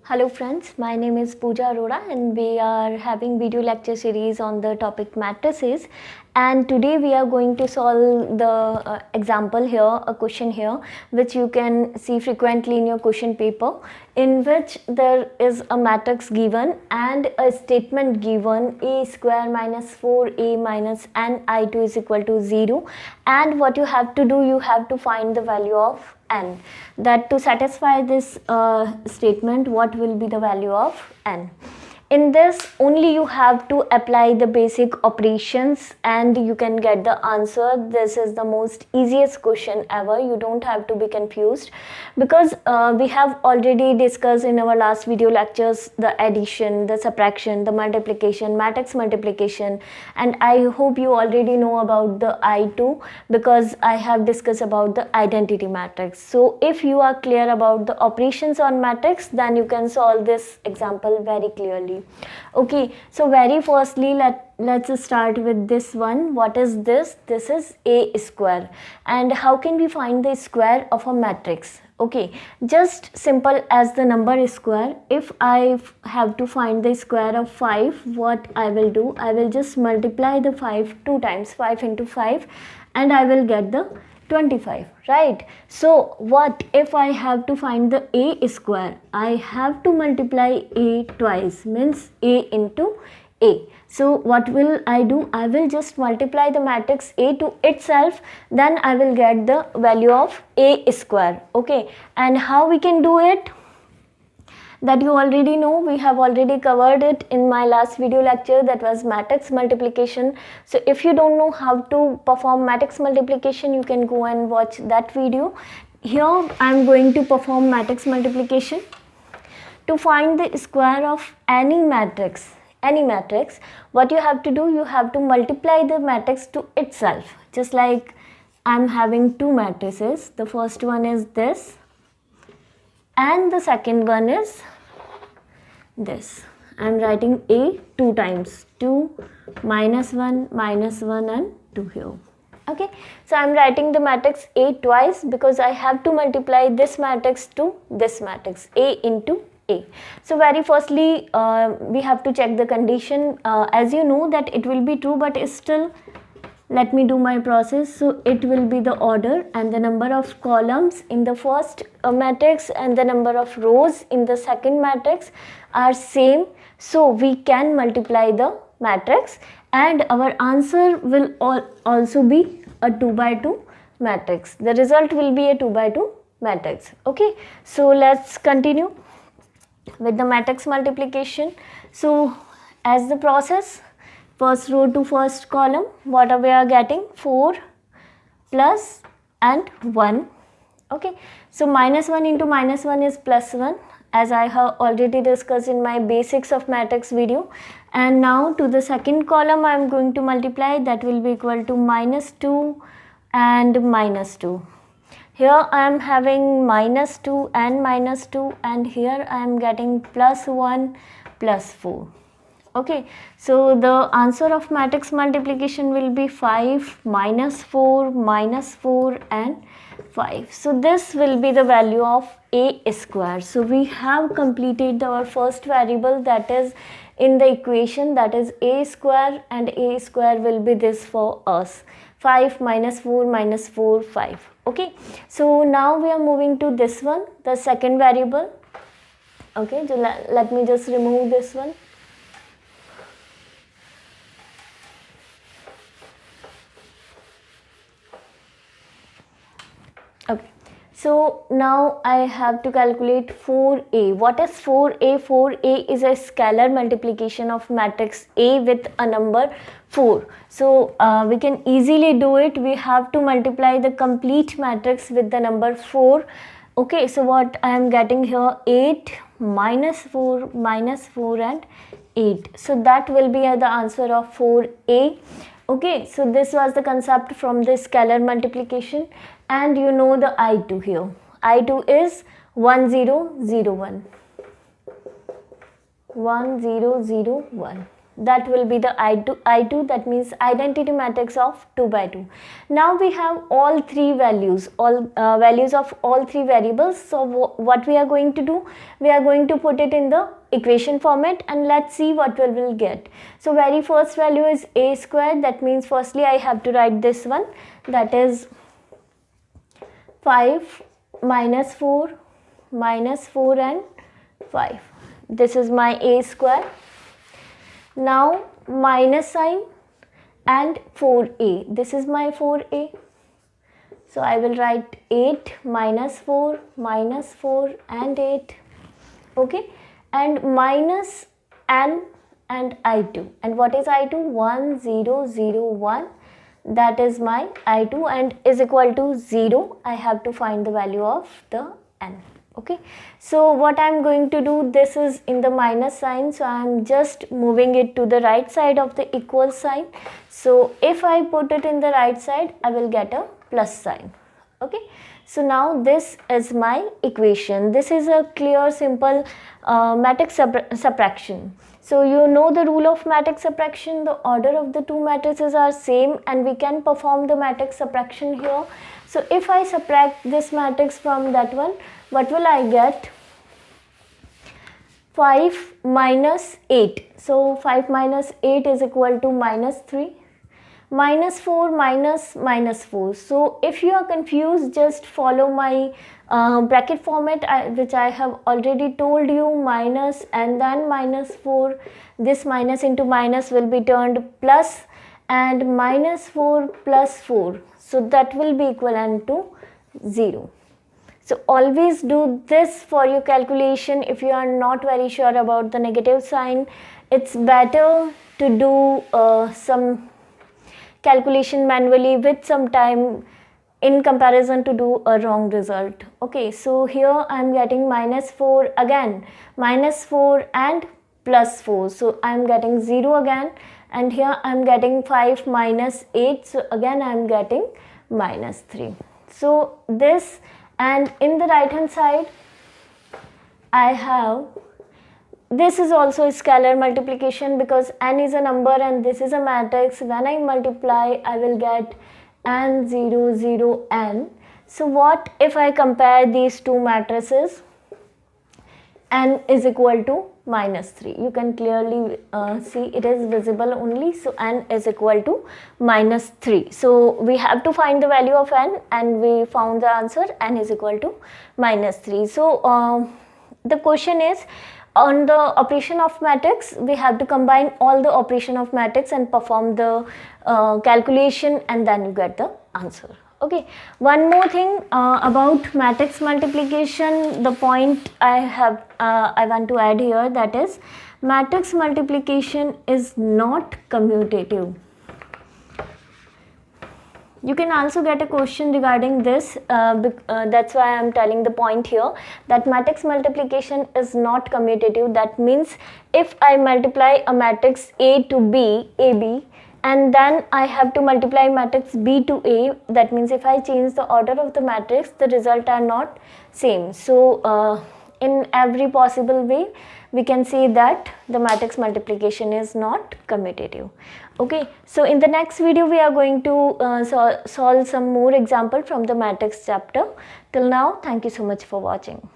Hello friends, my name is Pooja Arora and we are having video lecture series on the topic matrices, and today we are going to solve the example here, a question here which you can see frequently in your question paper, in which there is a matrix given and a statement given a square minus 4a minus n I2 is equal to 0, and what you have to do, you have to find the value of n. That to satisfy this statement, what will be the value of n? In this only you have to apply the basic operations and you can get the answer. This is the most easiest question ever. You don't have to be confused because we have already discussed in our last video lectures the addition, the subtraction, the multiplication, matrix multiplication, and I hope you already know about the I2 because I have discussed about the identity matrix. So if you are clear about the operations on matrix, then you can solve this example very clearly. Okay, so very firstly let's start with this one. What is this? This is a square. And how can we find the square of a matrix? Okay, just simple as the number is square. If I have to find the square of 5, what I will do, I will just multiply the 5 two times, 5 into 5, and I will get the 25, right? So what if I have to find the a square? I have to multiply a twice, means a into a. So what will I do? I will just multiply the matrix a to itself, then I will get the value of a square. Okay, and how we can do it? That you already know, we have already covered it in my last video lecture, that was matrix multiplication. So if you don't know how to perform matrix multiplication, you can go and watch that video. Here I am going to perform matrix multiplication. To find the square of any matrix, what you have to do, you have to multiply the matrix to itself. Just like I am having two matrices, the first one is this and the second one is this. I am writing a two times, 2 minus 1 and 2 here. Okay, so I am writing the matrix a twice because I have to multiply this matrix to this matrix, a into a. So very firstly we have to check the condition. As you know that it will be true, but still let me do my process. So it will be the order and the number of columns in the first matrix and the number of rows in the second matrix are same, so we can multiply the matrix and our answer will also be a 2 by 2 matrix. The result will be a 2 by 2 matrix. Okay, so let's continue with the matrix multiplication. So as the process, first row to first column, what we are getting? 4 plus and 1. Okay, so minus 1 into minus 1 is plus 1, as I have already discussed in my basics of matrix video. And now to the second column I am going to multiply, that will be equal to minus 2 and minus 2. Here I am having minus 2 and here I am getting plus 1 plus 4. Okay, so the answer of matrix multiplication will be 5 minus 4 and 5. So this will be the value of a square. So we have completed our first variable, that is in the equation, that is a square, and a square will be this for us, 5 minus 4, 5. Okay, so now we are moving to this one, the second variable. Okay, so let me just remove this one. Okay, so now I have to calculate 4a. What is 4a? 4a is a scalar multiplication of matrix A with a number 4. So we can easily do it. We have to multiply the complete matrix with the number 4. Okay, so what I am getting here, 8 minus 4 and 8. So that will be the answer of 4a. Okay, so this was the concept from the scalar multiplication, and you know the I2 here. I2 is 1 0 0 1. 1 0 0 1. that will be the I2, that means identity matrix of 2 by 2. Now we have all three values, all values of all three variables. So what we are going to do, we are going to put it in the equation format, and let's see what we will get. So very first value is a square, that means firstly I have to write this one, that is 5 minus 4 and 5. This is my a square. Now minus sign and 4a, this is my 4a. So I will write 8 minus 4 and 8, okay, and minus n and I2. And what is I2? 1 0 0 1, that is my I2, and is equal to 0. I have to find the value of the n. Okay, so what I am going to do, this is in the minus sign, so I am just moving it to the right side of the equal sign. So if I put it in the right side, I will get a plus sign. Okay, so now this is my equation. This is a clear, simple matrix subtraction. So you know the rule of matrix subtraction, the order of the two matrices are same, and we can perform the matrix subtraction here. So if I subtract this matrix from that one, what will I get? 5 minus 8. So 5 minus 8 is equal to minus 3. Minus 4 minus 4. So if you are confused, just follow my bracket format, which I have already told you, minus and then minus 4. This minus into minus will be turned plus, and minus 4 plus 4. So that will be equivalent to 0. So always do this for your calculation. If you are not very sure about the negative sign, it's better to do some calculation manually with some time in comparison to do a wrong result. Okay, so here I am getting minus 4 again, minus 4 and plus 4. So I am getting 0 again, and here I am getting 5 minus 8. So again I am getting minus 3. So this, and in the right hand side I have, this is also a scalar multiplication because n is a number and this is a matrix. When I multiply, I will get n 0 0 n. So what if I compare these two matrices? N is equal to minus 3. You can clearly see it is visible only. So n is equal to minus 3. So we have to find the value of n, and we found the answer, n is equal to minus 3. So the question is, on the operation of matrix, we have to combine all the operation of matrix and perform the calculation, and then you get the answer. Okay, one more thing about matrix multiplication, the point I want to add here, that is matrix multiplication is not commutative. You can also get a question regarding this, that's why I am telling the point here, that matrix multiplication is not commutative. That means if I multiply a matrix A to B, AB, and then I have to multiply matrix B to A, that means if I change the order of the matrix, the result are not same. So in every possible way, we can say that the matrix multiplication is not commutative. Okay, so in the next video we are going to solve some more example from the matrix chapter. Till now, thank you so much for watching.